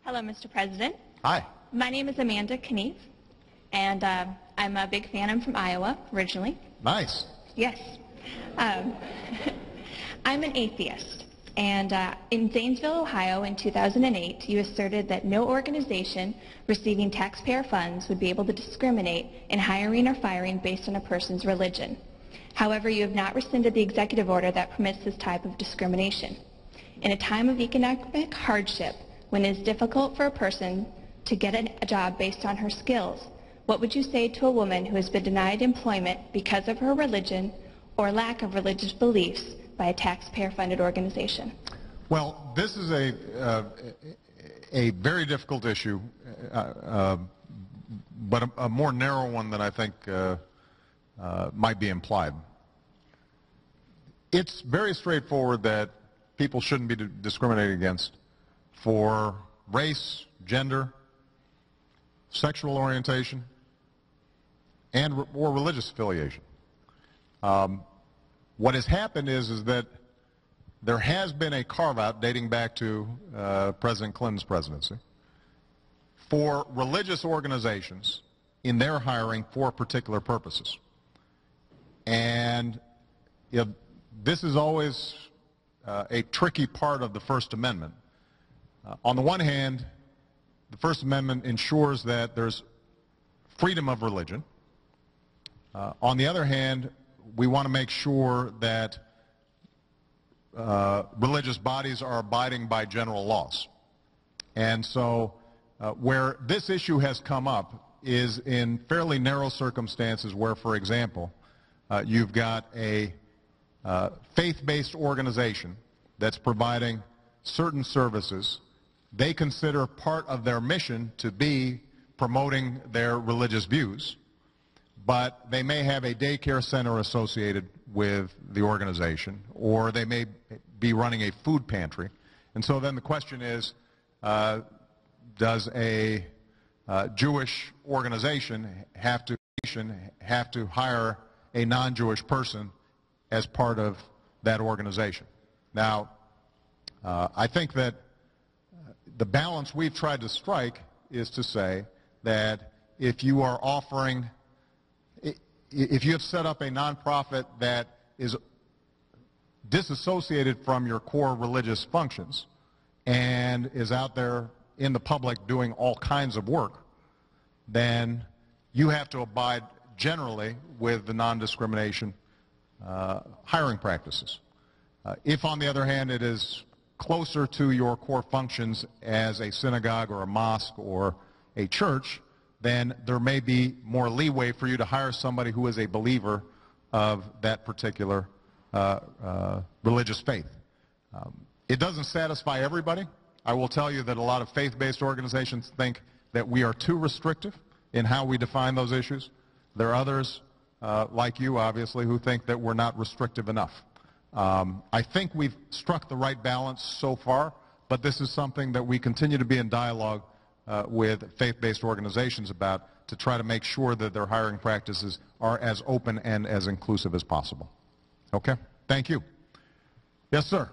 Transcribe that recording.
Hello, Mr. President. Hi. My name is Amanda Knief, and I'm a big fan. I'm from Iowa, originally. Nice. Yes. I'm an atheist, and in Zanesville, Ohio, in 2008, you asserted that no organization receiving taxpayer funds would be able to discriminate in hiring or firing based on a person's religion. However, you have not rescinded the executive order that permits this type of discrimination. In a time of economic hardship, when it is difficult for a person to get a job based on her skills, what would you say to a woman who has been denied employment because of her religion or lack of religious beliefs by a taxpayer-funded organization? Well, this is a very difficult issue, but a more narrow one than I think might be implied. It's very straightforward that people shouldn't be discriminated against for race, gender, sexual orientation, or religious affiliation. What has happened is that there has been a carve-out dating back to President Clinton's presidency for religious organizations in their hiring for particular purposes. And this is always a tricky part of the First Amendment. On the one hand, the First Amendment ensures that there's freedom of religion. On the other hand, we want to make sure that religious bodies are abiding by general laws. And so where this issue has come up is in fairly narrow circumstances where, for example, you've got a faith-based organization that's providing certain services. They consider part of their mission to be promoting their religious views, but they may have a daycare center associated with the organization, or they may be running a food pantry. And so then the question is, does a Jewish organization have to hire a non-Jewish person as part of that organization? Now, I think that the balance we've tried to strike is to say that if you are offering, if you have set up a nonprofit that is disassociated from your core religious functions and is out there in the public doing all kinds of work, then you have to abide generally with the non-discrimination hiring practices. If, on the other hand, it is closer to your core functions as a synagogue or a mosque or a church, then there may be more leeway for you to hire somebody who is a believer of that particular religious faith. It doesn't satisfy everybody. I will tell you that a lot of faith-based organizations think that we are too restrictive in how we define those issues. There are others, like you, obviously, who think that we're not restrictive enough. I think we've struck the right balance so far, but this is something that we continue to be in dialogue with faith-based organizations about to try to make sure that their hiring practices are as open and as inclusive as possible. Okay? Thank you. Yes, sir.